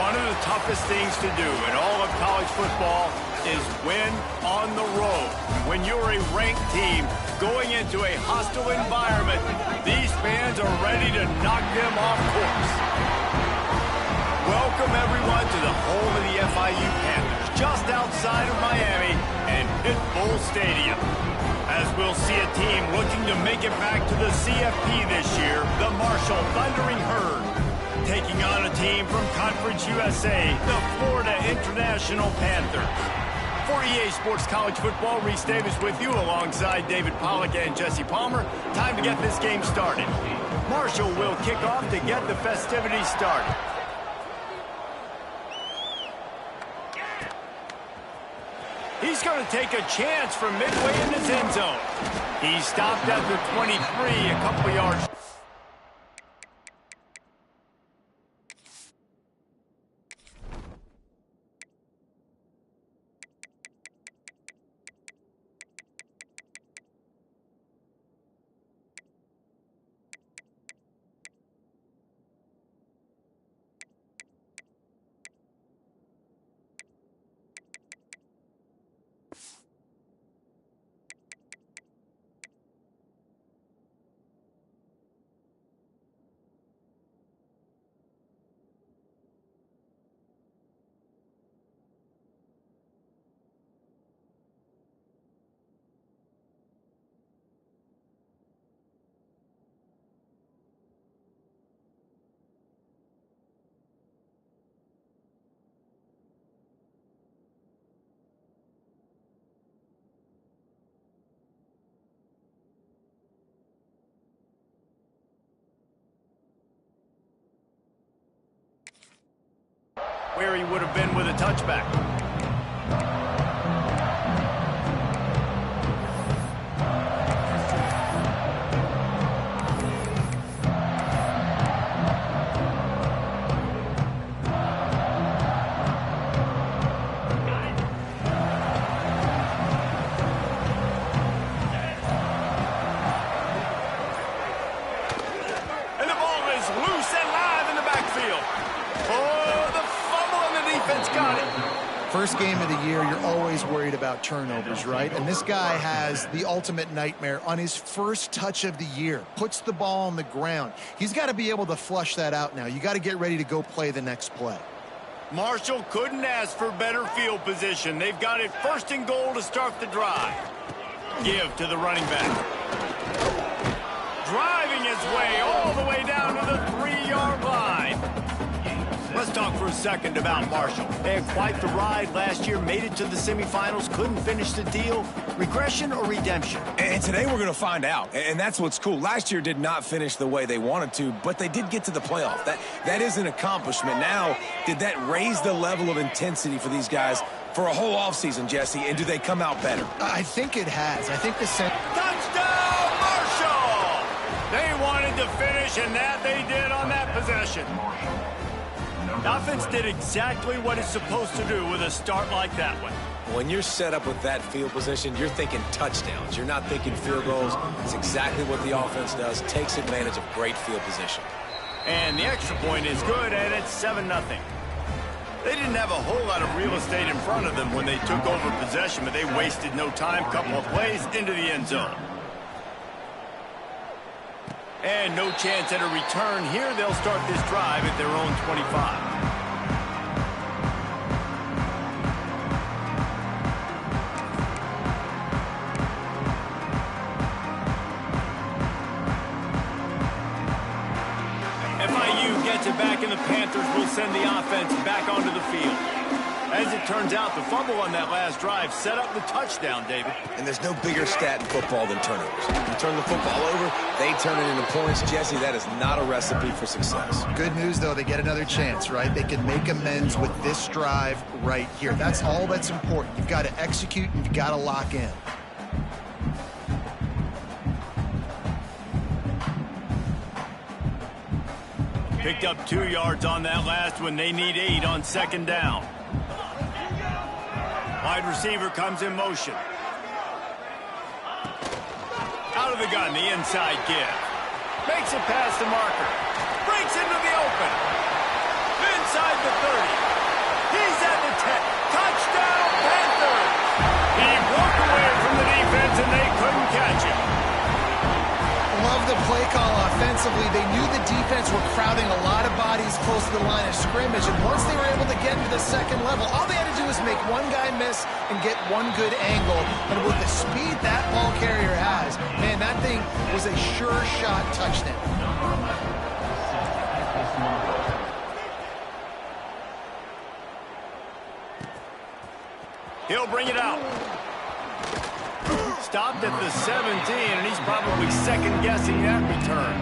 One of the toughest things to do in all of college football is win on the road. When you're a ranked team going into a hostile environment, these fans are ready to knock them off course. Welcome, everyone, to the home of the FIU Panthers, just outside of Miami and Pit Bull Stadium. As we'll see a team looking to make it back to the CFP this year, the Marshall Thundering Herd, taking on a team from Conference USA, the Florida International Panthers. For EA Sports College Football, Reese Davis with you alongside David Pollack and Jesse Palmer. Time to get this game started. Marshall will kick off to get the festivities started. He's going to take a chance from midway in his end zone. He stopped at the 23, a couple yards. Where he would have been with a touchback. And the ball is loose and live in the backfield. Oh, the defense got it. First game of the year, you're always worried about turnovers, right? And this guy has the ultimate nightmare on his first touch of the year. Puts the ball on the ground. He's got to be able to flush that out now. You got to get ready to go play the next play. Marshall couldn't ask for better field position. They've got it first and goal to start the drive. Give to the running back. Driving his way all the way down to the 3-yard line. Let's talk for a second about Marshall. They had quite the ride last year, made it to the semifinals, couldn't finish the deal. Regression or redemption? And today we're going to find out, and that's what's cool. Last year did not finish the way they wanted to, but they did get to the playoff. That is an accomplishment. Now, did that raise the level of intensity for these guys for a whole offseason, Jesse, and do they come out better? I think it has. I think the touchdown, Marshall! They wanted to finish, and that they did on that possession. The offense did exactly what it's supposed to do with a start like that one. When you're set up with that field position, you're thinking touchdowns. You're not thinking field goals. It's exactly what the offense does. Takes advantage of great field position. And the extra point is good, and it's 7-0. They didn't have a whole lot of real estate in front of them when they took over possession, but they wasted no time. Couple of plays into the end zone. And no chance at a return here. They'll start this drive at their own 25. FIU gets it back, and the Panthers will send the offense back onto the field. As it turns out, the fumble on that last drive set up the touchdown, David. And there's no bigger stat in football than turnovers. You turn the football over, they turn it into points. Jesse, that is not a recipe for success. Good news, though, they get another chance, right? They can make amends with this drive right here. That's all that's important. You've got to execute, and you've got to lock in. Picked up 2 yards on that last one. They need 8 on second down. Wide receiver comes in motion. Out of the gun, the inside give. Makes it past the marker. Breaks into the open. inside the 30. He's at the 10. Touchdown, Panthers! He broke away from the defense, and they couldn't catch him. Love the play call offensively. They knew the defense were crowding a lot of bodies close to the line of scrimmage, and once they were able to get into the second level, all they had to do was make one guy miss and get one good angle. And with the speed that ball carrier has, man, that thing was a sure shot touchdown. He'll bring it out. Stopped at the 17, and he's probably second-guessing that return.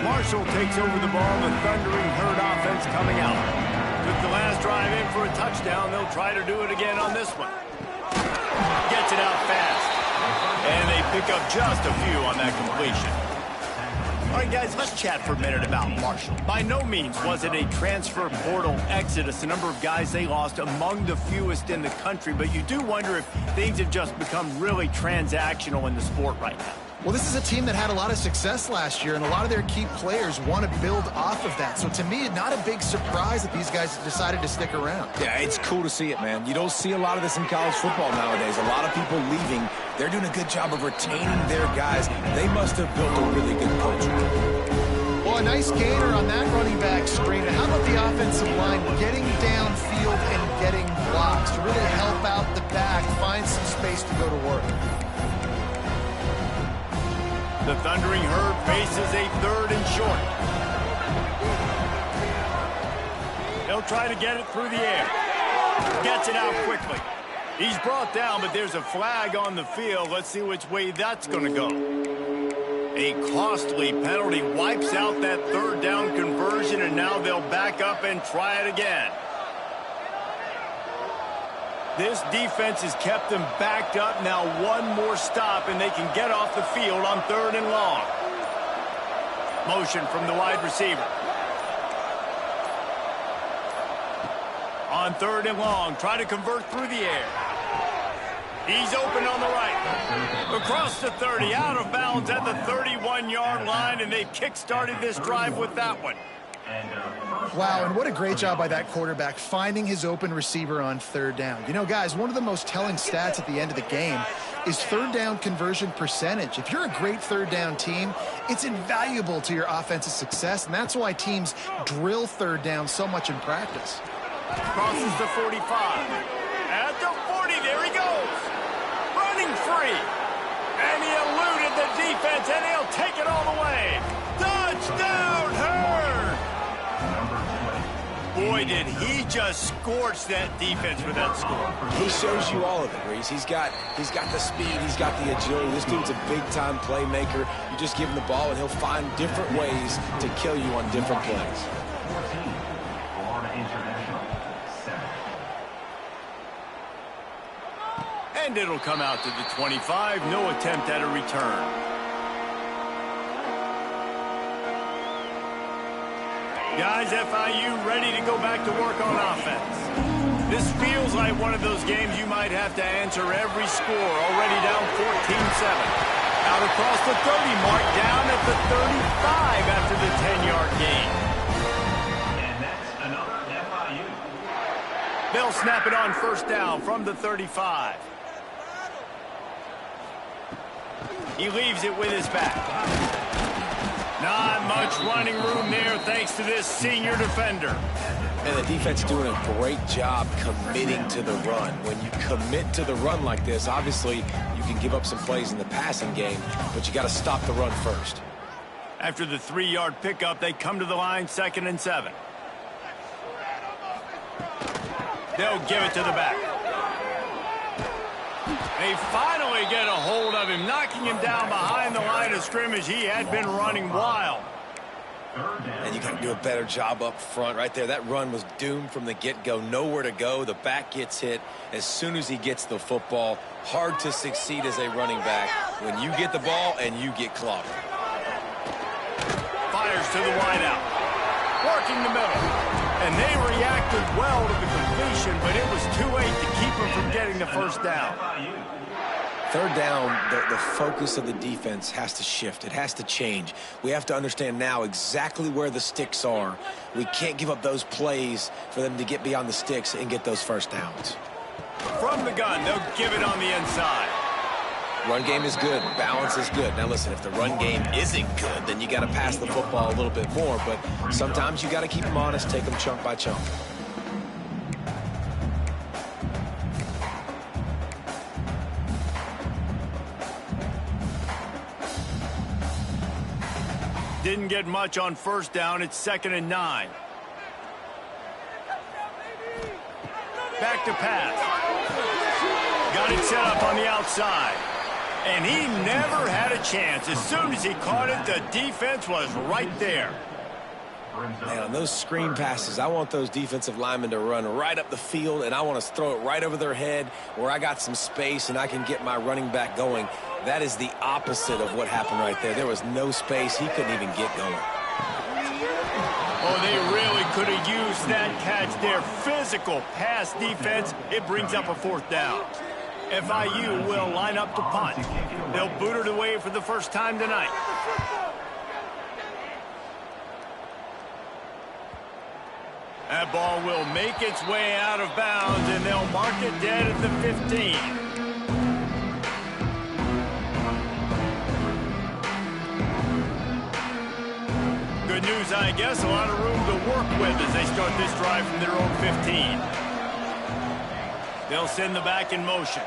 Marshall takes over the ball, the Thundering Herd offense coming out. Took the last drive in for a touchdown. They'll try to do it again on this one. Gets it out fast. And they pick up just a few on that completion. All right, guys, let's chat for a minute about Marshall. By no means was it a transfer portal exodus, the number of guys they lost among the fewest in the country, but you do wonder if things have just become really transactional in the sport right now. Well, this is a team that had a lot of success last year, and a lot of their key players want to build off of that. So to me, not a big surprise that these guys decided to stick around. Yeah, it's cool to see it, man. You don't see a lot of this in college football nowadays. A lot of people leaving. They're doing a good job of retaining their guys. They must have built a really good culture. Well, a nice gainer on that running back screen. And how about the offensive line getting downfield and getting blocks to really help out the back, find some space to go to work. The Thundering Herd faces a 3rd and short. They'll try to get it through the air. Gets it out quickly. He's brought down, but there's a flag on the field. Let's see which way that's going to go. A costly penalty wipes out that 3rd down conversion, and now they'll back up and try it again. This defense has kept them backed up. Now one more stop, and they can get off the field on 3rd and long. Motion from the wide receiver. On 3rd and long, try to convert through the air. He's open on the right. Across the 30, out of bounds at the 31-yard line, and they've kick-started this drive with that one. Wow, and what a great job by that quarterback finding his open receiver on 3rd down. You know, guys, one of the most telling stats at the end of the game is 3rd down conversion percentage. If you're a great 3rd down team, it's invaluable to your offensive success, and that's why teams drill 3rd down so much in practice. Crosses the 45. At the 40, there he goes. Running free. And he eluded the defense, and he'll take it all the way. Touchdown, Herd! Boy, did he just scorch that defense with that score. He shows you all of it, Reese. He's got the speed, he's got the agility. This dude's a big-time playmaker. You just give him the ball, and he'll find different ways to kill you on different plays. And it'll come out to the 25. No attempt at a return. Guys, FIU ready to go back to work on offense. This feels like one of those games you might have to answer every score. Already down 14-7. Out across the 30 mark, down at the 35 after the 10-yard gain. And that's another FIU. They'll snap it on 1st down from the 35. He leaves it with his back. Not much running room there thanks to this senior defender. And the defense doing a great job committing to the run. When you commit to the run like this, obviously you can give up some plays in the passing game, but you got to stop the run first. After the 3-yard pickup, they come to the line 2nd and 7. They'll give it to the back. They finally get a hold of him, knocking him down behind the line of scrimmage. He had been running wild. And you got to do a better job up front right there. That run was doomed from the get-go. Nowhere to go. The back gets hit as soon as he gets the football. Hard to succeed as a running back when you get the ball and you get clobbered. Fires to the wideout. Working the middle. And they reacted well to the completion, but it was too late to keep them from getting the first down. Third down, the focus of the defense has to shift. It has to change. We have to understand now exactly where the sticks are. We can't give up those plays for them to get beyond the sticks and get those first downs. From the gun, they'll give it on the inside. Run game is good. Balance is good. Now, listen, if the run game isn't good, then you got to pass the football a little bit more. But sometimes you got to keep them honest, take them chunk by chunk. Didn't get much on first down. It's 2nd and 9. Back to pass. Got it set up on the outside. And he never had a chance. As soon as he caught it, the defense was right there. Man, on those screen passes, I want those defensive linemen to run right up the field, and I want to throw it right over their head where I got some space and I can get my running back going. That is the opposite of what happened right there. There was no space. He couldn't even get going. Oh, they really could have used that catch there. Physical pass defense. It brings up a 4th down. FIU will line up to punt. They'll boot it away for the first time tonight. That ball will make its way out of bounds, and they'll mark it dead at the 15. Good news, I guess. A lot of room to work with as they start this drive from their own 15. They'll send the back in motion.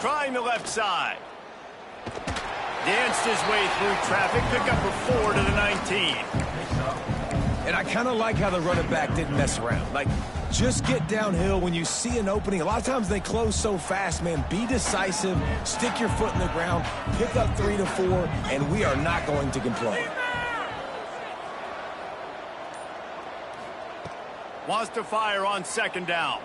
Trying the left side. Danced his way through traffic. Pick up a 4 to the 19. And I kind of like how the running back didn't mess around. Like, just get downhill when you see an opening. A lot of times they close so fast, man. Be decisive. Stick your foot in the ground. Pick up 3 to 4, and we are not going to complain. Wants to fire on 2nd down.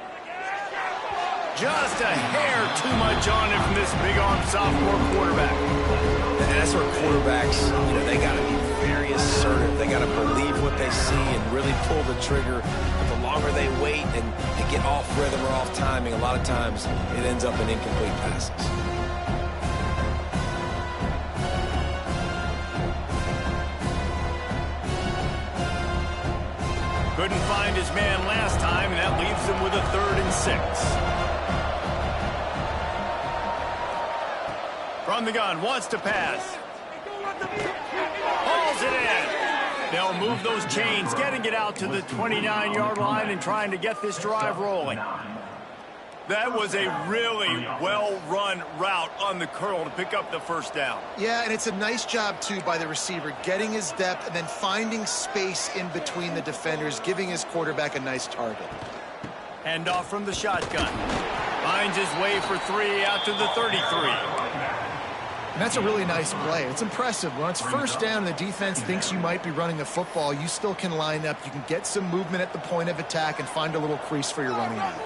Just a hair too much on it from this big-arm sophomore quarterback. And that's where quarterbacks, they got to be very assertive. They got to believe what they see and really pull the trigger. But the longer they wait and get off rhythm or off timing, a lot of times it ends up in incomplete passes. Couldn't find his man last time, and that leaves him with a 3rd and 6. From the gun, wants to pass. Hauls it in. They'll move those chains, getting it out to the 29-yard line and trying to get this drive rolling. That was a really well-run route on the curl to pick up the first down. Yeah, and it's a nice job, too, by the receiver, getting his depth and then finding space in between the defenders, giving his quarterback a nice target. Hand off from the shotgun. Finds his way for 3 out to the 33. And that's a really nice play. It's impressive. When it's first down and the defense thinks you might be running the football, you still can line up. You can get some movement at the point of attack and find a little crease for your running back.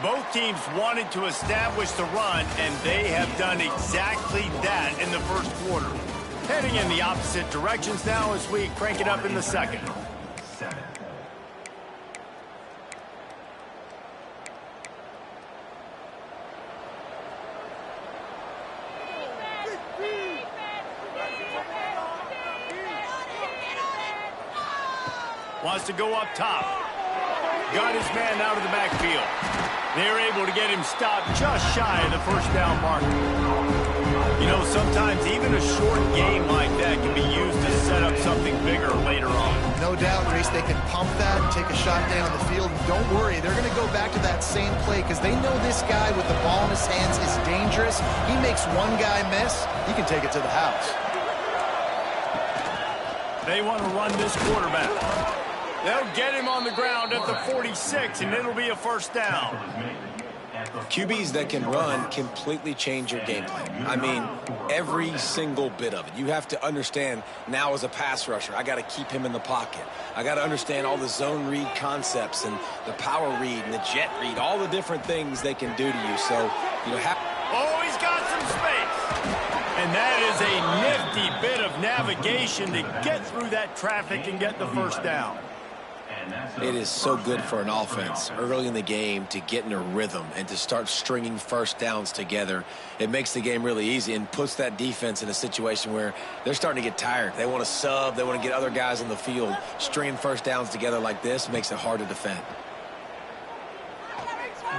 Both teams wanted to establish the run, and they have done exactly that in the first quarter. Heading in the opposite directions now as we crank it up in the second. Wants to go up top. Got his man out of the backfield. They're able to get him stopped just shy of the first down marker. You know, sometimes even a short game like that can be used to set up something bigger later on. No doubt, Reese, they can pump that and take a shot down the field. And don't worry, they're going to go back to that same play because they know this guy with the ball in his hands is dangerous. He makes one guy miss, he can take it to the house. They want to run this quarterback. They'll get him on the ground at the 46, and it'll be a first down. QBs that can run completely change your game plan. I mean, every single bit of it. You have to understand now as a pass rusher, I got to keep him in the pocket. I got to understand all the zone read concepts and the power read and the jet read, all the different things they can do to you. So, oh, he's got some space. And that is a nifty bit of navigation to get through that traffic and get the first down. It is so good for an offense early in the game to get in a rhythm and to start stringing first downs together. It makes the game really easy and puts that defense in a situation where they're starting to get tired. They want to sub. They want to get other guys on the field. Stringing first downs together like this makes it hard to defend.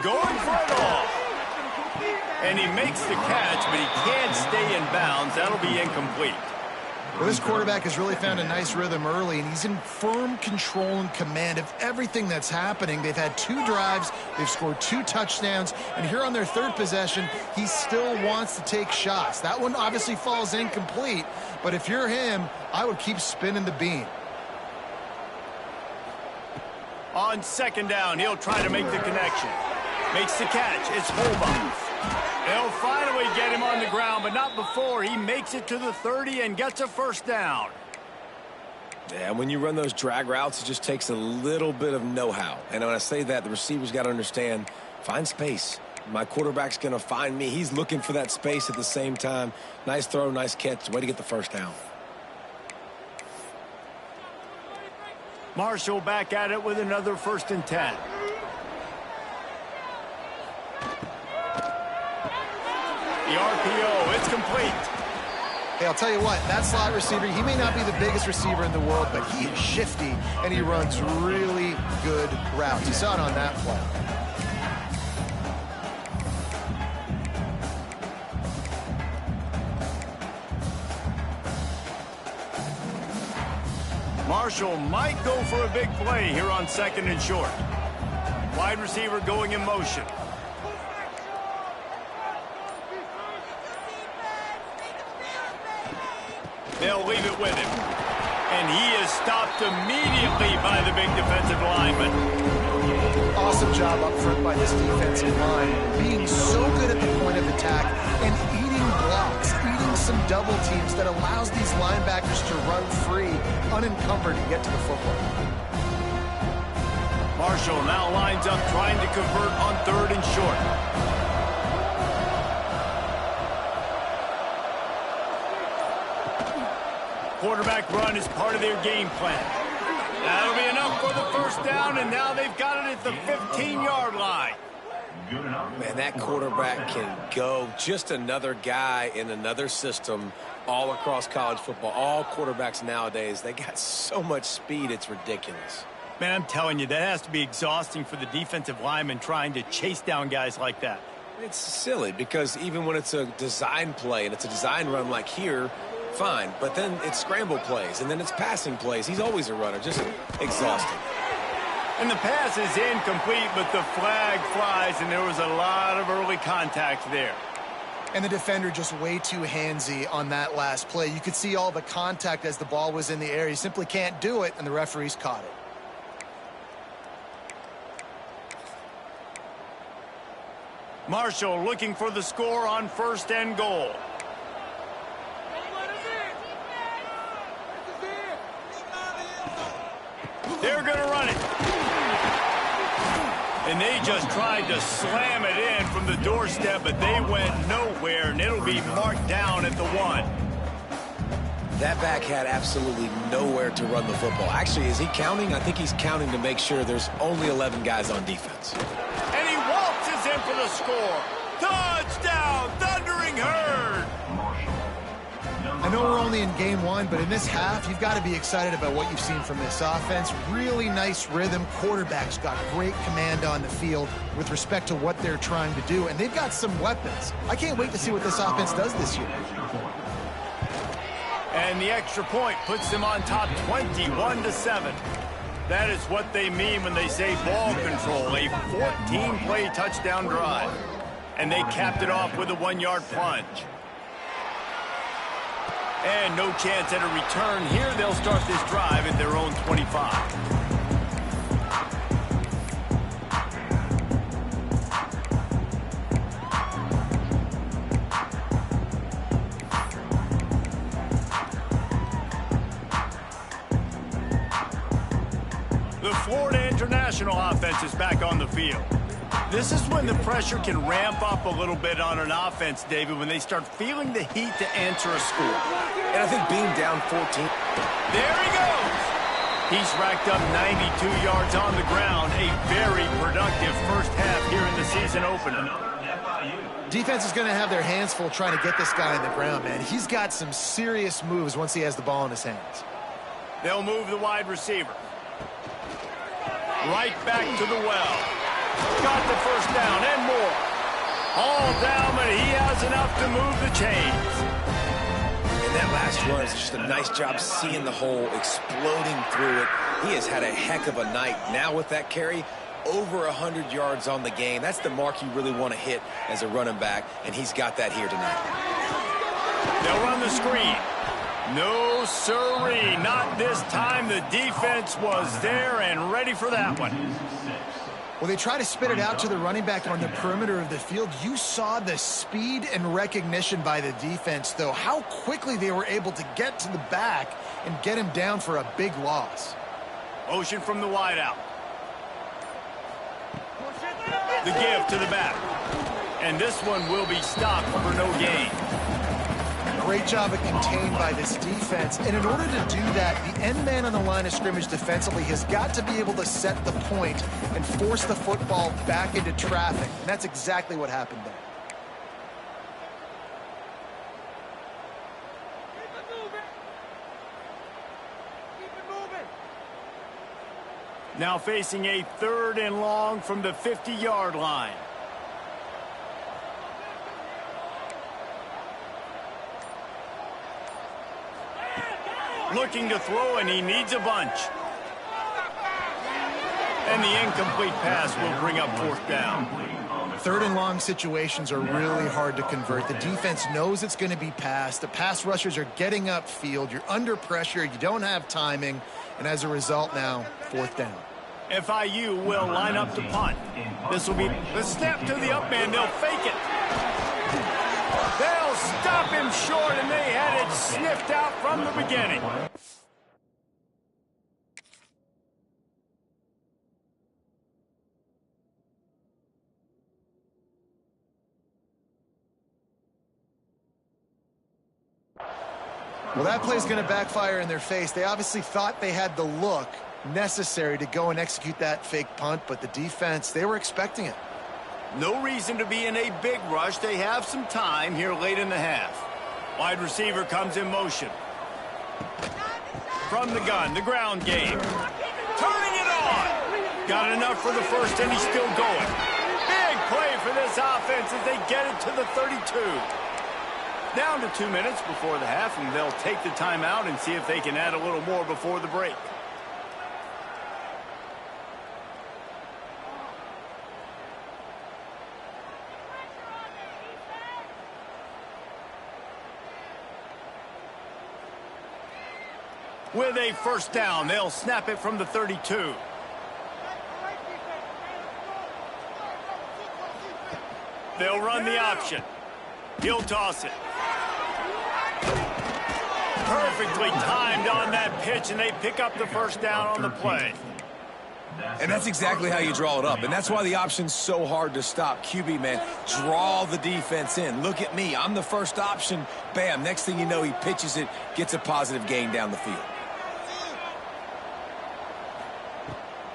Going for it all. And he makes the catch, but he can't stay in bounds. That'll be incomplete. Well, this quarterback has really found a nice rhythm early, and he's in firm control and command of everything that's happening. They've had 2 drives, they've scored 2 touchdowns, and here on their 3rd possession, he still wants to take shots. That one obviously falls incomplete, but if you're him, I would keep spinning the beam. On 2nd down, he'll try to make the connection. Makes the catch. It's Holbaugh. They'll finally get him on the ground, but not before he makes it to the 30 and gets a first down. Yeah, when you run those drag routes, it just takes a little bit of know-how. And when I say that, the receiver's got to understand, find space. My quarterback's going to find me. He's looking for that space at the same time. Nice throw, nice catch. Way to get the first down. Marshall back at it with another 1st and 10. The RPO, it's complete. Hey, I'll tell you what, that slot receiver, he may not be the biggest receiver in the world, but he is shifty, and he runs really good routes. You saw it on that play. Marshall might go for a big play here on 2nd and short. Wide receiver going in motion. They'll leave it with him. And he is stopped immediately by the big defensive lineman. Awesome job up front by this defensive line. Being so good at the point of attack and eating blocks, eating some double teams that allows these linebackers to run free, unencumbered, and get to the football. Marshall now lines up trying to convert on 3rd and short. Quarterback run is part of their game plan. That'll be enough for the first down, and now they've got it at the 15-yard line. Man, that quarterback can go. Just another guy in another system all across college football. All quarterbacks nowadays, they got so much speed, it's ridiculous. Man, I'm telling you, that has to be exhausting for the defensive lineman trying to chase down guys like that. It's silly because even when it's a design play and it's a design run like here, fine, but then it's scramble plays, and then it's passing plays. He's always a runner, just exhausting. And the pass is incomplete, but the flag flies, and there was a lot of early contact there. And the defender just way too handsy on that last play. You could see all the contact as the ball was in the air. He simply can't do it, and the referees caught it. Marshall looking for the score on 1st and goal. They're going to run it. And they just tried to slam it in from the doorstep, but they went nowhere, and it'll be marked down at the 1. That back had absolutely nowhere to run the football. Actually, is he counting? I think he's counting to make sure there's only 11 guys on defense. And he waltzes in for the score. Touchdown, Thundering Herd. I know we're only in game 1, but in this half, you've got to be excited about what you've seen from this offense. Really nice rhythm. Quarterback's got great command on the field with respect to what they're trying to do, and they've got some weapons. I can't wait to see what this offense does this year. And the extra point puts them on top 21-7. That is what they mean when they say ball control, a 14-play touchdown drive. And they capped it off with a 1-yard plunge. And no chance at a return here. They'll start this drive at their own 25. The Florida International offense is back on the field. This is when the pressure can ramp up a little bit on an offense, David, when they start feeling the heat to answer a score. And I think being down 14. There he goes. He's racked up 92 yards on the ground. A very productive first half here in the season opener. Defense is going to have their hands full trying to get this guy on the ground, man. He's got some serious moves once he has the ball in his hands. They'll move the wide receiver. Right back to the well. Got the first down and more. All down, but he has enough to move the chains. And that last run is just a nice job seeing the hole, exploding through it. He has had a heck of a night. Now with that carry, over 100 yards on the game. That's the mark you really want to hit as a running back, and he's got that here tonight. They'll run the screen. No sirree, not this time. The defense was there and ready for that one. Well, they try to spit it out to the running back on the perimeter of the field. You saw the speed and recognition by the defense, though, how quickly they were able to get to the back and get him down for a big loss. Motion from the wideout. The give to the back. And this one will be stopped for no gain. Great job of contained by this defense. And in order to do that, the end man on the line of scrimmage defensively has got to be able to set the point and force the football back into traffic. And that's exactly what happened there. Now facing a 3rd and long from the 50-yard line. Looking to throw, and he needs a bunch. And the incomplete pass will bring up 4th down. 3rd and long situations are really hard to convert. The defense knows it's going to be passed. The pass rushers are getting upfield. You're under pressure. You don't have timing. And as a result now, 4th down. FIU will line up to punt. This will be the snap to the up man. They'll fake it. They'll stop him short, and they had it sniffed out from the beginning. Well, that play's going to backfire in their face. They obviously thought they had the look necessary to go and execute that fake punt, but the defense, they were expecting it. No reason to be in a big rush. They have some time here late in the half. Wide receiver comes in motion. From the gun, the ground game. Turning it on. Got enough for the first, and he's still going. Big play for this offense as they get it to the 32. Down to 2 minutes before the half, and they'll take the timeout and see if they can add a little more before the break. With a first down, they'll snap it from the 32. They'll run the option. He'll toss it. Perfectly timed on that pitch, and they pick up the first down on the play. And that's exactly how you draw it up. And that's why the option's so hard to stop. QB, man, draw the defense in. Look at me. I'm the first option. Bam. Next thing you know, he pitches it, gets a positive gain down the field.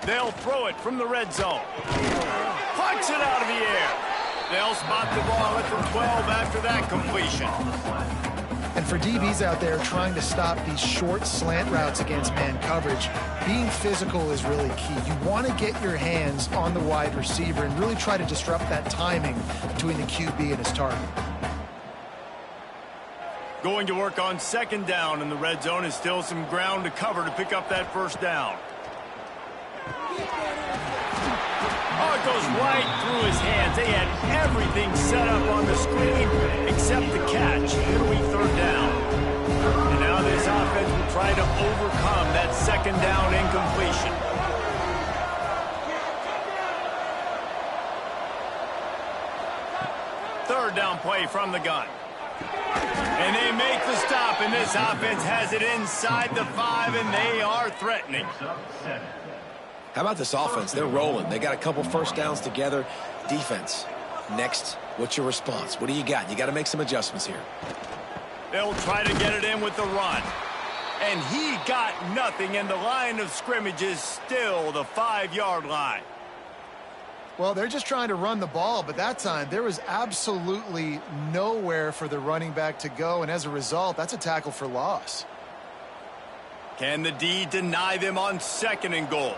They'll throw it from the red zone. Punch it out of the air. They'll spot the ball at the 12 after that completion. And for DBs out there trying to stop these short slant routes against man coverage, being physical is really key. You want to get your hands on the wide receiver and really try to disrupt that timing between the QB and his target. Going to work on 2nd down in the red zone is still some ground to cover to pick up that first down. Oh, it goes right through his hands. They had everything set up on the screen except the catch. Here we 3rd down. And now this offense will try to overcome that 2nd down incompletion. Third down play from the gun. And they make the stop, and this offense has it inside the 5, and they are threatening. How about this offense? They're rolling. They got a couple first downs together. Defense, next, what's your response? What do you got? You got to make some adjustments here. They'll try to get it in with the run. And he got nothing, and the line of scrimmage is still the 5-yard line. Well, they're just trying to run the ball, but that time there was absolutely nowhere for the running back to go, and as a result, that's a tackle for loss. Can the D deny them on 2nd and goal?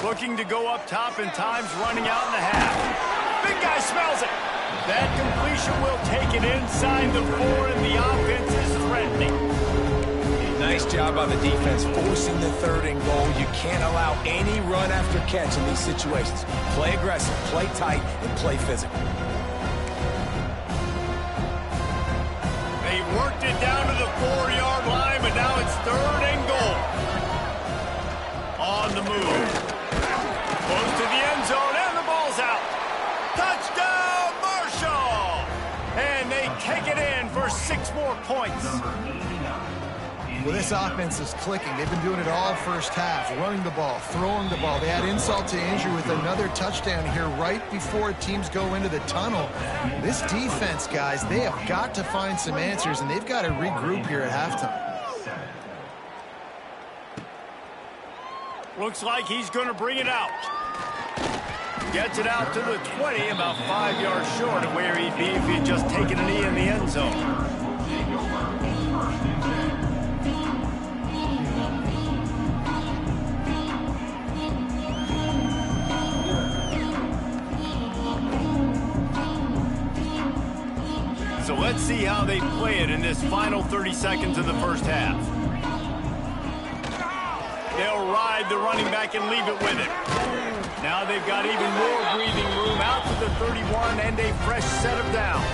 Looking to go up top, and time's running out in the half. Big guy smells it. That completion will take it inside the 4, and the offense is threatening. Nice job by the defense forcing the 3rd and goal. You can't allow any run after catch in these situations. Play aggressive, play tight, and play physical. They worked it down to the 4-yard line, but now it's 3rd and goal. On the move. Close to the end zone, and the ball's out. Touchdown, Marshall! And they take it in for 6 more points. Well, this offense is clicking. They've been doing it all first half, running the ball, throwing the ball. They had insult to injury with another touchdown here right before teams go into the tunnel. This defense, guys, they have got to find some answers, and they've got to regroup here at halftime. Looks like he's going to bring it out. Gets it out to the 20, about 5 yards short of where he'd be if he'd just taken a knee in the end zone. So let's see how they play it in this final 30 seconds of the first half. They'll ride the running back and leave it with it. Now they've got even more breathing room out to the 31 and a fresh set of downs.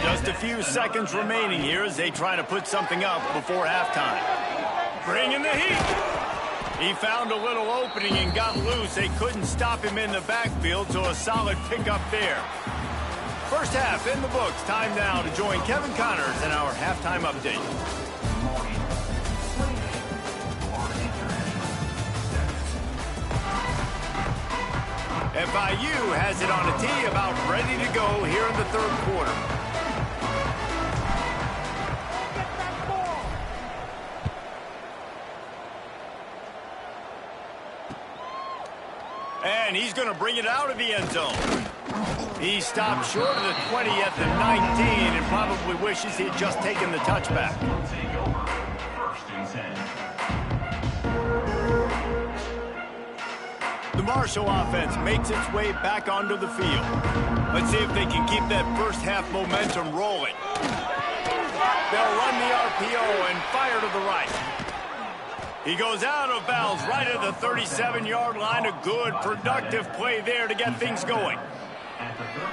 Just a few seconds remaining here as they try to put something up before halftime. Bringing the heat. He found a little opening and got loose. They couldn't stop him in the backfield, so a solid pickup there. First half in the books. Time now to join Kevin Connors in our halftime update. FIU has it on a tee, about ready to go here in the 3rd quarter. And he's going to bring it out of the end zone. He stopped short of the 20 at the 19 and probably wishes he'd just taken the touchback. The Marshall offense makes its way back onto the field. Let's see if they can keep that first half momentum rolling. They'll run the RPO and fire to the right. He goes out of bounds right at the 37-yard line. A good, productive play there to get things going.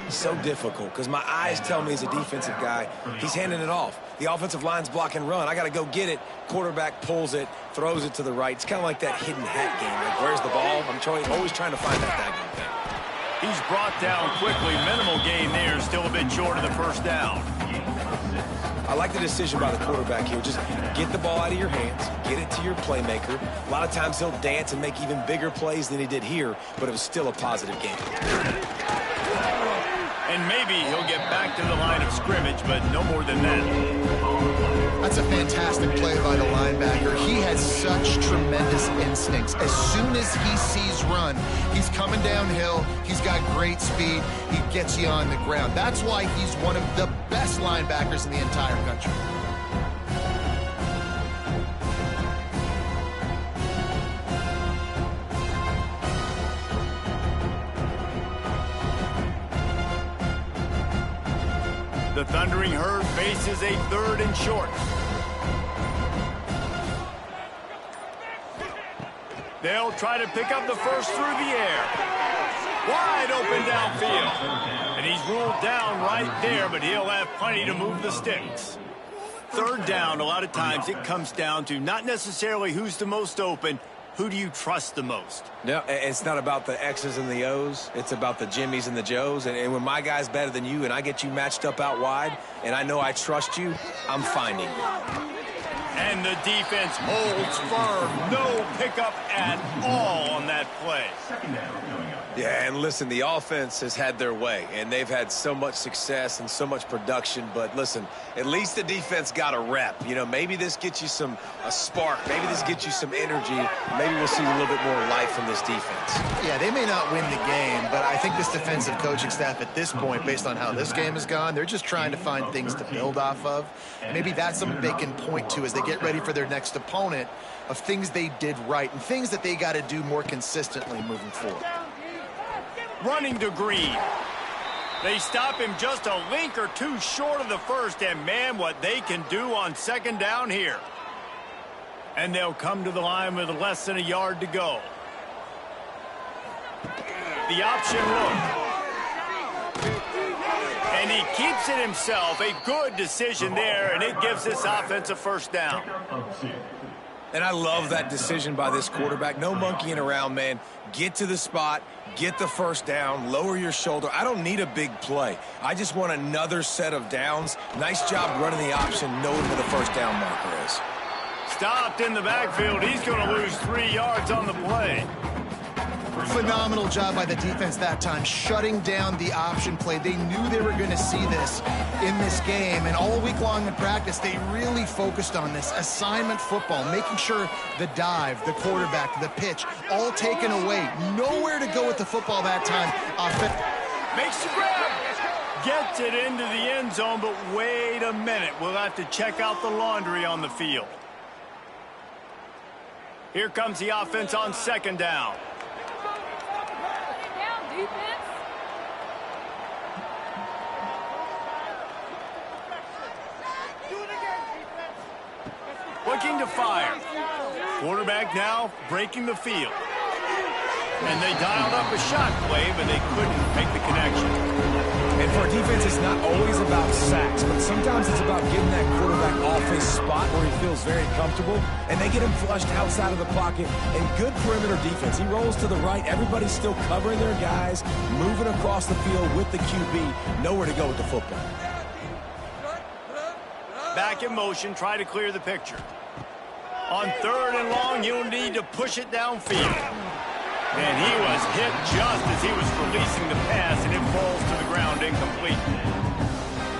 So difficult because my eyes tell me he's a defensive guy. He's handing it off. The offensive line's block and run. I got to go get it. Quarterback pulls it, throws it to the right. It's kind of like that hidden hat game. Like, where's the ball? I'm always trying to find that daggone thing. He's brought down quickly. Minimal gain there. Still a bit short of the first down. I like the decision by the quarterback here. Just get the ball out of your hands, get it to your playmaker. A lot of times he'll dance and make even bigger plays than he did here, but it was still a positive game. And maybe he'll get back to the line of scrimmage, but no more than that. That's a fantastic play by the linebacker. He has such tremendous instincts. As soon as he sees run, he's coming downhill. He's got great speed. He gets you on the ground. That's why he's one of the best linebackers in the entire country. The Thundering Herd faces a 3rd and short. They'll try to pick up the first through the air. Wide open downfield. And he's ruled down right there, but he'll have plenty to move the sticks. 3rd down, a lot of times it comes down to not necessarily who's the most open, who do you trust the most? No, it's not about the X's and the O's. It's about the Jimmies and the Joes. And when my guy's better than you and I get you matched up out wide and I know I trust you, I'm finding you. And the defense holds firm. No pickup at all on that play. Second down coming up. Yeah, and listen, the offense has had their way, and they've had so much success and so much production. But listen, at least the defense got a rep. You know, maybe this gets you a spark. Maybe this gets you some energy. Maybe we'll see a little bit more life from this defense. Yeah, they may not win the game, but I think this defensive coaching staff at this point, based on how this game has gone, they're just trying to find things to build off of. Maybe that's something they can point to as they get ready for their next opponent, of things they did right and things that they got to do more consistently moving forward. Running to Green. They stop him just a link or two short of the first, and man, what they can do on second down here. And they'll come to the line with less than a yard to go. The option look. And he keeps it himself. A good decision there, and it gives this offense a first down. And I love that decision by this quarterback. No monkeying around, man. Get to the spot, get the first down, lower your shoulder. I don't need a big play. I just want another set of downs. Nice job running the option, knowing where the first down marker is. Stopped in the backfield. He's going to lose 3 yards on the play. Phenomenal job by the defense that time, shutting down the option play. They knew they were going to see this in this game, and all week long in practice, they really focused on this assignment football, making sure the dive, the quarterback, the pitch, all taken away. Nowhere to go with the football that time. Makes the grab. Gets it into the end zone, but wait a minute. We'll have to check out the laundry on the field. Here comes the offense on second down. Looking to fire. Quarterback now breaking the field. And they dialed up a shot play, but they couldn't make the connection. And for a defense, it's not always about sacks, but sometimes it's about getting that quarterback off his spot where he feels very comfortable, and they get him flushed outside of the pocket. And good perimeter defense. He rolls to the right. Everybody's still covering their guys, moving across the field with the QB. Nowhere to go with the football. Back in motion, try to clear the picture. On third and long, you'll need to push it downfield. And he was hit just as he was releasing the pass, and it falls to the ground incomplete.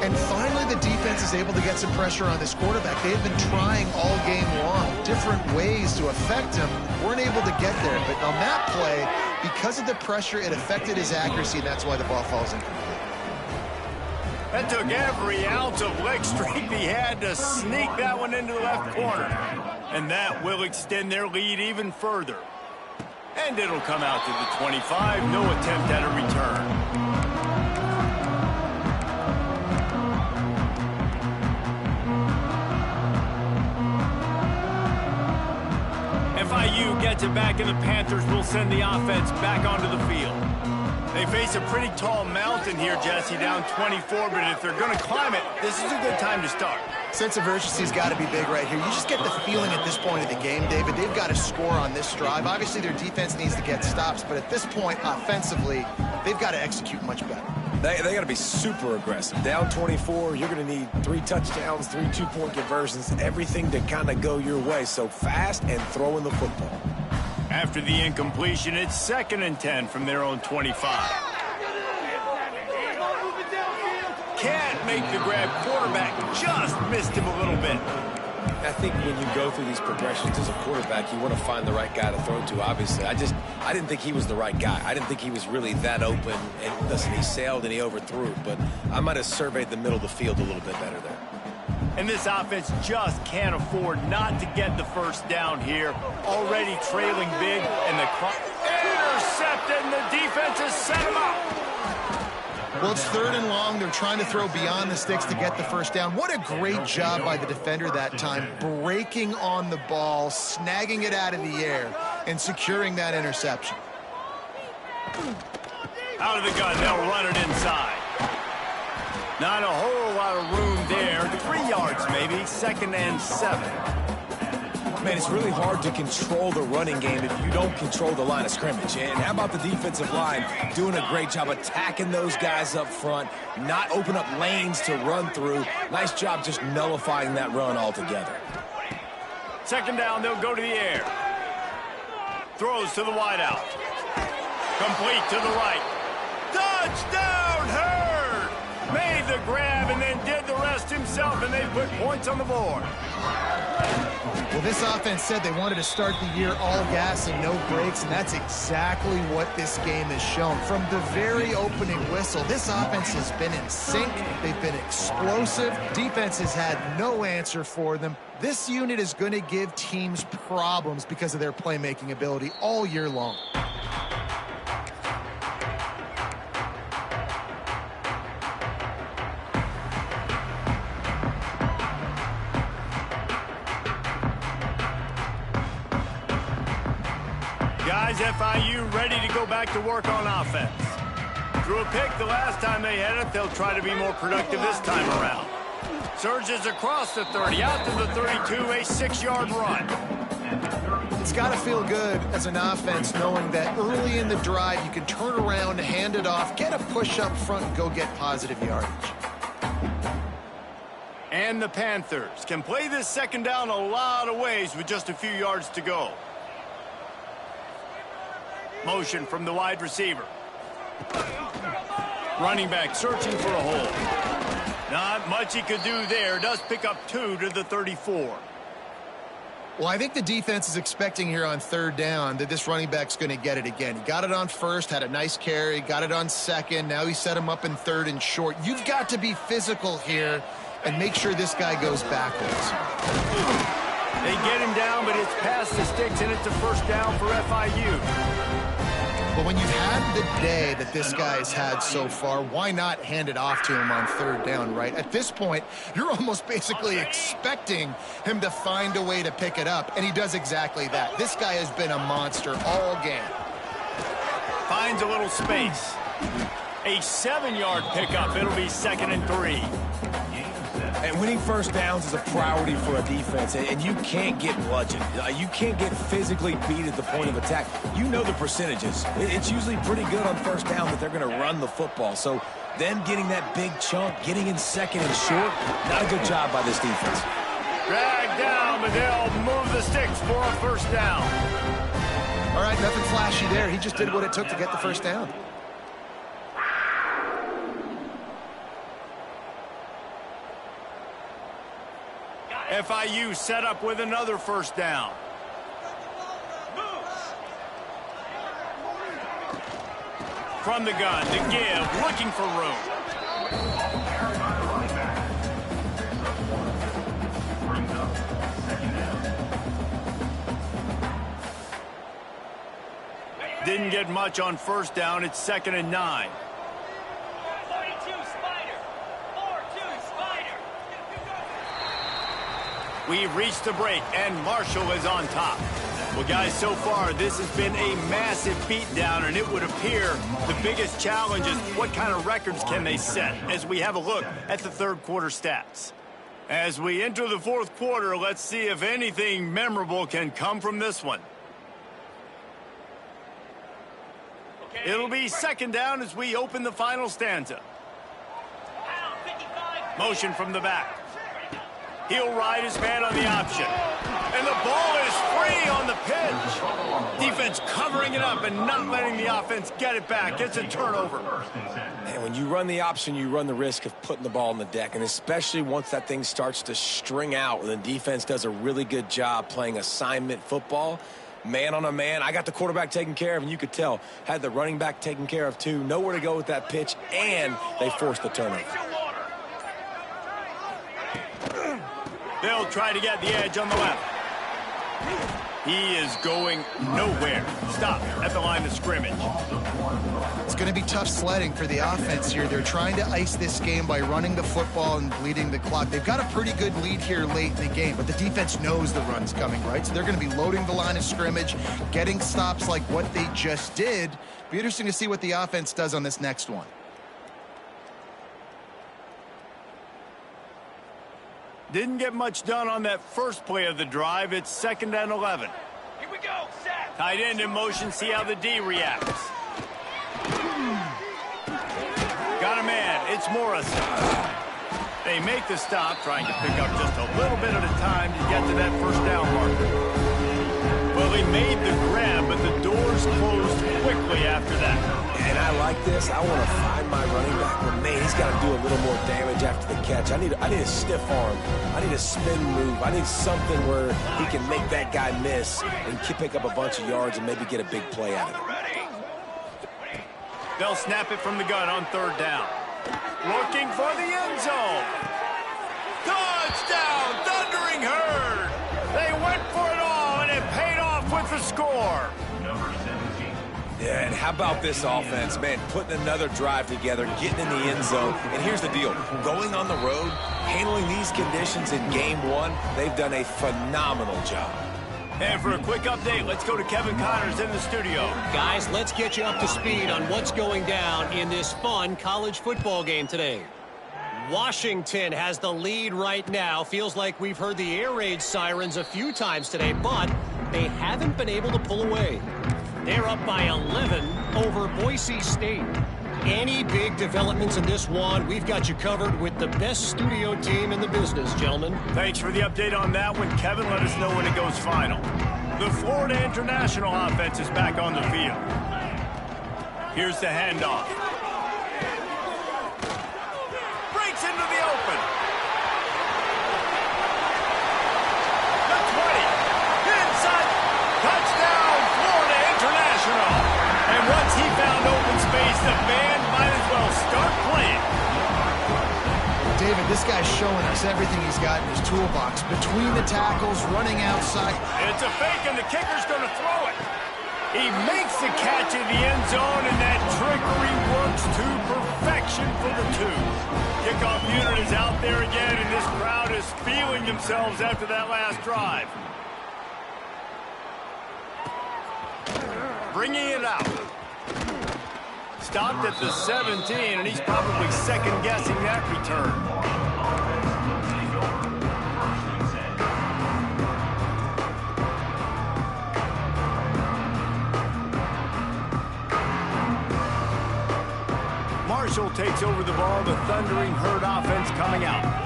And finally, the defense is able to get some pressure on this quarterback. They have been trying all game long, different ways to affect him. Weren't able to get there, but on that play, because of the pressure, it affected his accuracy, and that's why the ball falls incomplete. That took every ounce of leg strength he had to sneak that one into the left corner. And that will extend their lead even further. And it'll come out to the 25. No attempt at a return. FIU gets it back, and the Panthers will send the offense back onto the field. They face a pretty tall mountain here, Jesse, down 24, but if they're going to climb it, this is a good time to start. Sense of urgency's got to be big right here. You just get the feeling at this point of the game, David, they've got to score on this drive. Obviously, their defense needs to get stops, but at this point, offensively, they've got to execute much better. They got to be super aggressive. Down 24, you're going to need 3 touchdowns, 3 two-point conversions, everything to kind of go your way. So fast and throwing the football. After the incompletion, it's 2nd and 10 from their own 25. Can't make the grab. Quarterback just missed him a little bit. I think when you go through these progressions as a quarterback, you want to find the right guy to throw to, obviously. I didn't think he was the right guy. I didn't think he was really that open. And listen, he sailed and he overthrew, but I might have surveyed the middle of the field a little bit better there. And this offense just can't afford not to get the first down here. Already trailing big, and the clock intercepted, and the defense has set him up. Well, it's 3rd and long. They're trying to throw beyond the sticks to get the first down. What a great job by the defender that time, breaking on the ball, snagging it out of the air, and securing that interception. Out of the gun, they'll run it inside. Not a whole lot of room there. 3 yards maybe. 2nd and 7. Man, it's really hard to control the running game if you don't control the line of scrimmage. And how about the defensive line doing a great job attacking those guys up front, not open up lanes to run through. Nice job just nullifying that run altogether. Second down, they'll go to the air. Throws to the wideout. Complete to the right. Touchdown, Hurd! Made the grab and then did the rest himself, and they put points on the board. Well, this offense said they wanted to start the year all gas and no brakes, and that's exactly what this game has shown. From the very opening whistle, this offense has been in sync. They've been explosive. Defense has had no answer for them. This unit is going to give teams problems because of their playmaking ability all year long. Guys, FIU ready to go back to work on offense. Threw a pick the last time they had it. They'll try to be more productive this time around. Surges across the 30, out to the 32, a 6-yard run. It's got to feel good as an offense knowing that early in the drive you can turn around, hand it off, get a push up front, and go get positive yardage. And the Panthers can play this second down a lot of ways with just a few yards to go. Motion from the wide receiver. Running back searching for a hole. Not much he could do there. Does pick up 2 to the 34. Well, I think the defense is expecting here on third down that this running back's going to get it again. He got it on first, had a nice carry, got it on second. Now he set him up in third and short. You've got to be physical here and make sure this guy goes backwards. They get him down, but it's past the sticks, and it's a first down for FIU. But when you've had the day that this guy's had so far, why not hand it off to him on third down, right? At this point, you're almost basically expecting him to find a way to pick it up, and he does exactly that. This guy has been a monster all game. Finds a little space. A 7-yard pickup. It'll be 2nd and 3. And winning first downs is a priority for a defense, and you can't get bludgeoned. You can't get physically beat at the point of attack. You know the percentages. It's usually pretty good on first down that they're going to run the football. So them getting that big chunk, getting in second and short, not a good job by this defense. Dragged down, but they'll move the sticks for a first down. All right, nothing flashy there. He just did what it took to get the first down. FIU set up with another first down. From the gun to give, looking for room. Didn't get much on first down. It's 2nd and 9. We've reached the break, and Marshall is on top. Well, guys, so far, this has been a massive beatdown, and it would appear the biggest challenge is what kind of records can they set as we have a look at the third quarter stats. As we enter the fourth quarter, let's see if anything memorable can come from this one. It'll be 2nd down as we open the final stanza. Motion from the back. He'll ride his man on the option. And the ball is free on the pitch. Defense covering it up and not letting the offense get it back. It's a turnover. And when you run the option, you run the risk of putting the ball on the deck, and especially once that thing starts to string out and the defense does a really good job playing assignment football, man on a man. I got the quarterback taken care of, and you could tell, had the running back taken care of too. Nowhere to go with that pitch, and they forced the turnover. They'll try to get the edge on the left. He is going nowhere. Stop at the line of scrimmage. It's going to be tough sledding for the offense here. They're trying to ice this game by running the football and bleeding the clock. They've got a pretty good lead here late in the game, but the defense knows the run's coming, right? So they're going to be loading the line of scrimmage, getting stops like what they just did. Be interesting to see what the offense does on this next one. Didn't get much done on that first play of the drive. It's 2nd and 11. Here we go, set. Tight end in motion, see how the D reacts. Got a man, it's Morrison. They make the stop, trying to pick up just a little bit at a time to get to that first down marker. Well, they made the grab, but the doors closed quickly after that. And I like this. I want to find my running back, but man, he's got to do a little more damage after the catch. I need a stiff arm. I need a spin move. I need something where he can make that guy miss and pick up a bunch of yards and maybe get a big play out of it. They'll snap it from the gun on 3rd down. Looking for the end zone. Touchdown, Thundering Herd. They went for it all, and it paid off with the score. Number 17. Yeah, and how about this offense, man, putting another drive together, getting in the end zone. And here's the deal. Going on the road, handling these conditions in game 1, they've done a phenomenal job. And for a quick update, let's go to Kevin Connors in the studio. Guys, let's get you up to speed on what's going down in this fun college football game today. Washington has the lead right now. Feels like we've heard the air raid sirens a few times today, but they haven't been able to pull away. They're up by 11 over Boise State. Any big developments in this one, we've got you covered with the best studio team in the business, gentlemen. Thanks for the update on that one, Kevin. Let us know when it goes final. The Florida International offense is back on the field. Here's the handoff. Breaks into the open. The 20. Inside. Touchdown, Florida International. And once he found open space, the band might as well start playing. David, this guy's showing us everything he's got in his toolbox. Between the tackles, running outside. It's a fake, and the kicker's going to throw it. He makes the catch in the end zone, and that trickery works to perfection for the 2. Kickoff unit is out there again, and this crowd is feeling themselves after that last drive. Bringing it out. Stopped at the 17, and he's probably second-guessing that return. Marshall takes over the ball, the Thundering Herd offense coming out.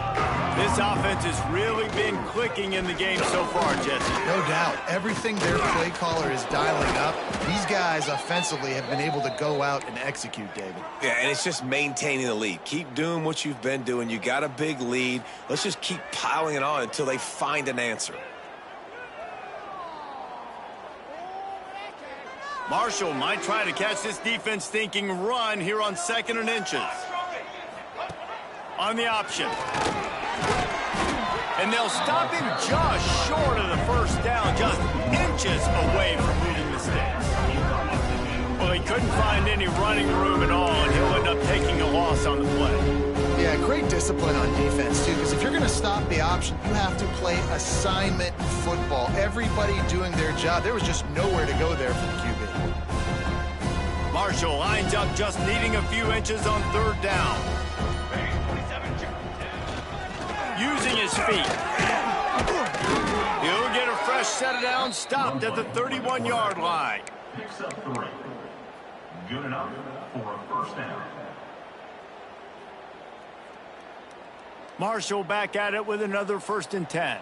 This offense has really been clicking in the game so far, Jesse. No doubt. Everything their play caller is dialing up, these guys offensively have been able to go out and execute, David. Yeah, and it's just maintaining the lead. Keep doing what you've been doing. You got a big lead. Let's just keep piling it on until they find an answer. Marshall might try to catch this defense thinking run here on 2nd and inches. On the option. And they'll stop him just short of the first down, just inches away from losing the sticks. Well, he couldn't find any running room at all, and he'll end up taking a loss on the play. Yeah, great discipline on defense, too, because if you're going to stop the option, you have to play assignment football. Everybody doing their job. There was just nowhere to go there for the QB. Marshall lines up just needing a few inches on 3rd down. Using his feet. He'll get a fresh set of downs, stopped at the 31-yard line. Picks up 3. Good enough for a first down. Marshall back at it with another 1st and 10.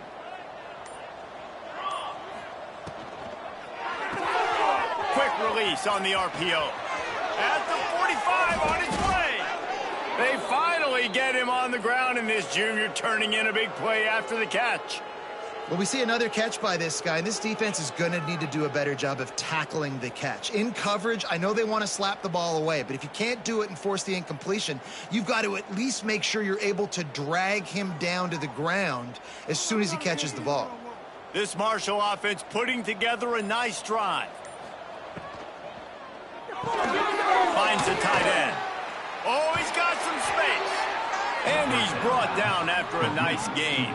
Quick release on the RPO. At the 45 on his way. They finally get him on the ground, and this junior turning in a big play after the catch. Well, we see another catch by this guy, and this defense is going to need to do a better job of tackling the catch. In coverage, I know they want to slap the ball away, but if you can't do it and force the incompletion, you've got to at least make sure you're able to drag him down to the ground as soon as he catches the ball. This Marshall offense putting together a nice drive. Finds the tight end. Oh, he's got some space. And he's brought down after a nice gain.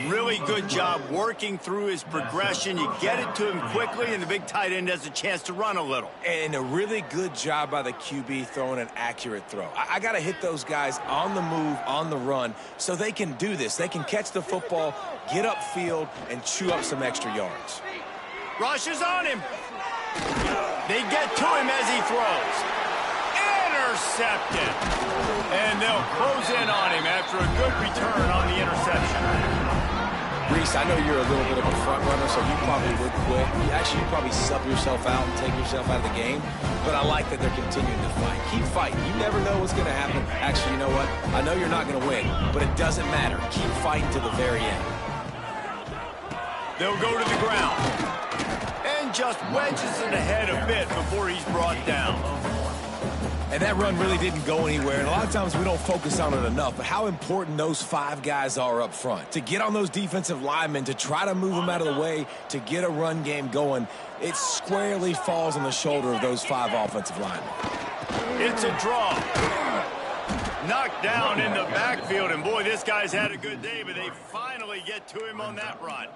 Really good job working through his progression. You get it to him quickly, and the big tight end has a chance to run a little. And a really good job by the QB throwing an accurate throw. I got to hit those guys on the move, on the run, so they can do this. They can catch the football, get upfield, and chew up some extra yards. Rush is on him. They get to him as he throws. Intercepted. And they'll close in on him after a good return on the interception. Reese, I know you're a little bit of a front runner, so you probably would quit. Actually, you probably sub yourself out and take yourself out of the game. But I like that they're continuing to fight. Keep fighting. You never know what's going to happen. Actually, you know what? I know you're not going to win, but it doesn't matter. Keep fighting to the very end. They'll go to the ground. And just wedges it ahead a bit before he's brought down. And that run really didn't go anywhere, and a lot of times we don't focus on it enough, but how important those 5 guys are up front. To get on those defensive linemen, to try to move them out of the way, to get a run game going, it squarely falls on the shoulder of those 5 offensive linemen. It's a draw. Knocked down in the backfield, and boy, this guy's had a good day, but they finally get to him on that run.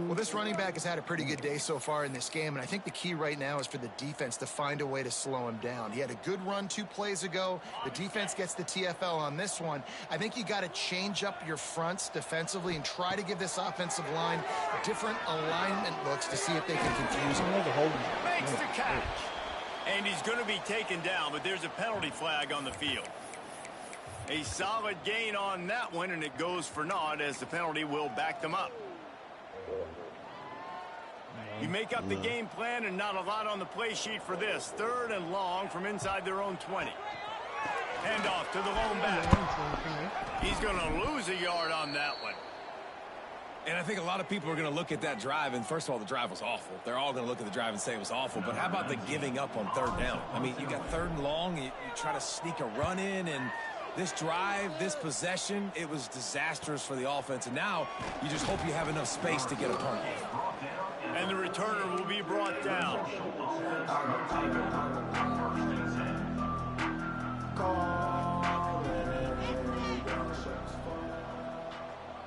Well, this running back has had a pretty good day so far in this game, and I think the key right now is for the defense to find a way to slow him down. He had a good run 2 plays ago. The defense gets the TFL on this one. I think you got to change up your fronts defensively and try to give this offensive line different alignment looks to see if they can confuse him. Makes the catch. And he's going to be taken down, but there's a penalty flag on the field. A solid gain on that one, and it goes for naught as the penalty will back them up. You make up the game plan and not a lot on the play sheet for this. 3rd and long from inside their own 20. Hand off to the lone back. He's going to lose a yard on that one. And I think a lot of people are going to look at that drive, and first of all, the drive was awful. They're all going to look at the drive and say it was awful, but how about the giving up on 3rd down? I mean, you got 3rd and long, you try to sneak a run in, and this drive, this possession, it was disastrous for the offense, and now you just hope you have enough space to get a punt. And the returner will be brought down.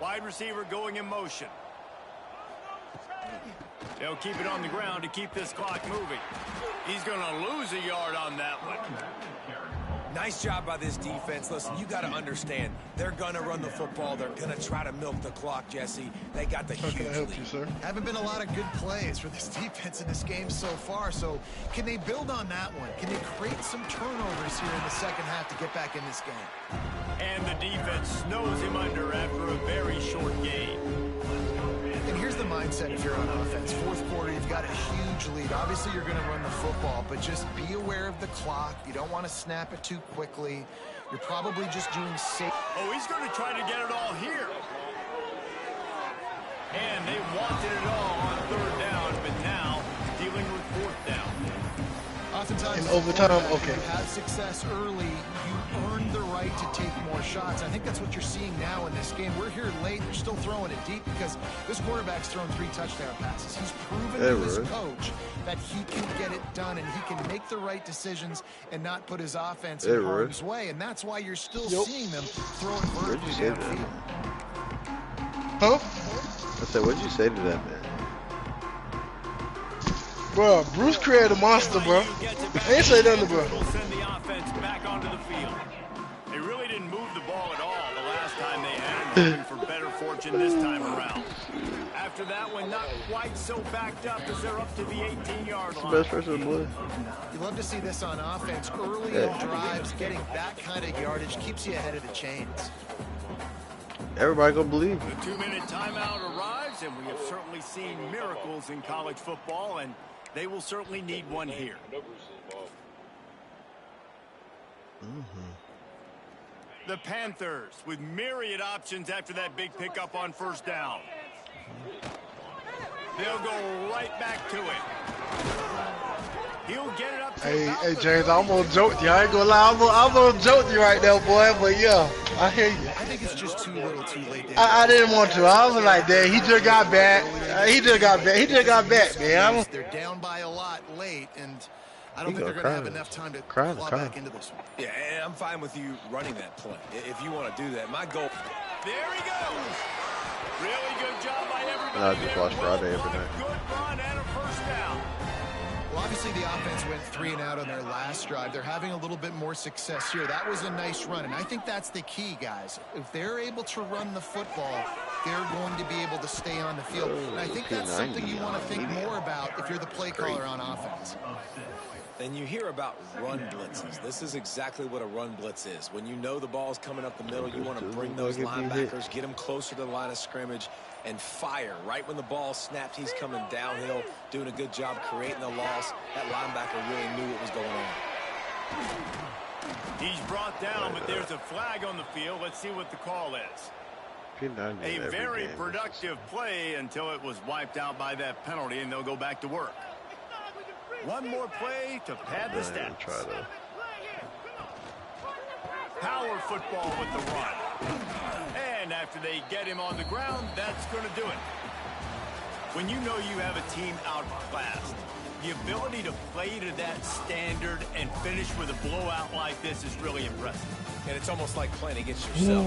Wide receiver going in motion. They'll keep it on the ground to keep this clock moving. He's going to lose a yard on that one. Nice job by this defense. Listen, you got to understand, they're going to run the football. They're going to try to milk the clock, Jesse. They got the huge lead. You, sir? Haven't been a lot of good plays for this defense in this game so far, so can they build on that one? Can they create some turnovers here in the second half to get back in this game? And the defense snows him under after a very short game. And here's the mindset if you're on offense. 4th quarter, you've got a huge lead. Obviously, you're going to run the football, but just be aware of the clock. You don't want to snap it too quickly. You're probably just doing safe. Oh, he's going to try to get it all here. And they wanted it all on 3rd down, but now dealing with 4th down. Oftentimes, in overtime, okay. You have success early, you earn the right to take more shots. I think that's what you're seeing now in this game. We're here late. They're still throwing it deep because this quarterback's thrown 3 touchdown passes. He's proven to his coach that he can get it done and he can make the right decisions and not put his offense in harm's way. And that's why you're still seeing them throw it vertically downfield. Huh? I said, what'd you say to that, man? Bro, Bruce created a monster, bro. I ain't say nothing, bro. Send the offense back onto the field. They really didn't move the ball at all the last time they had him, hoping for better fortune this time around. After that one, not quite so backed up as they're up to the 18-yard line. Best person in the boy. You love to see this on offense. Early in drives, getting that kind of yardage keeps you ahead of the chains. Everybody gonna believe. The 2-minute timeout arrives, and we have certainly seen miracles in college football, and they will certainly need one here. The Panthers with myriad options after that big pickup on 1st down. They'll go right back to it. He'll get it up to Hey, James, I'm gonna joke you. I ain't gonna lie. I'm gonna joke you right now, boy. But yeah, I hear you. I think it's just too little too late. I didn't want to. I was like, Dad, he just got back. He just got back, man. They're down by a lot late, and I don't think they're going to have enough time to claw back into this one. Yeah, and I'm fine with you running that play if you want to do that. My goal. There he goes. Really good job by everybody. And I just watch Friday every What a night. good run and a first down. Well, obviously the offense went 3 and out on their last drive. They're having a little bit more success here. That was a nice run, and I think that's the key, guys. If they're able to run the football, they're going to be able to stay on the field. And I think that's something you want to think more about if you're the play caller on offense. And you hear about run blitzes. This is exactly what a run blitz is. When you know the ball's coming up the middle, you want to bring those linebackers, get them closer to the line of scrimmage, and fire. Right when the ball snapped, he's coming downhill, doing a good job creating the loss. That linebacker really knew what was going on. He's brought down, but there's a flag on the field. Let's see what the call is. A very productive play until it was wiped out by that penalty, and they'll go back to work. One more play to pad the stats. Power football with the run. And after they get him on the ground, that's going to do it. When you know you have a team outclassed, the ability to play to that standard and finish with a blowout like this is really impressive. And it's almost like playing against yourself.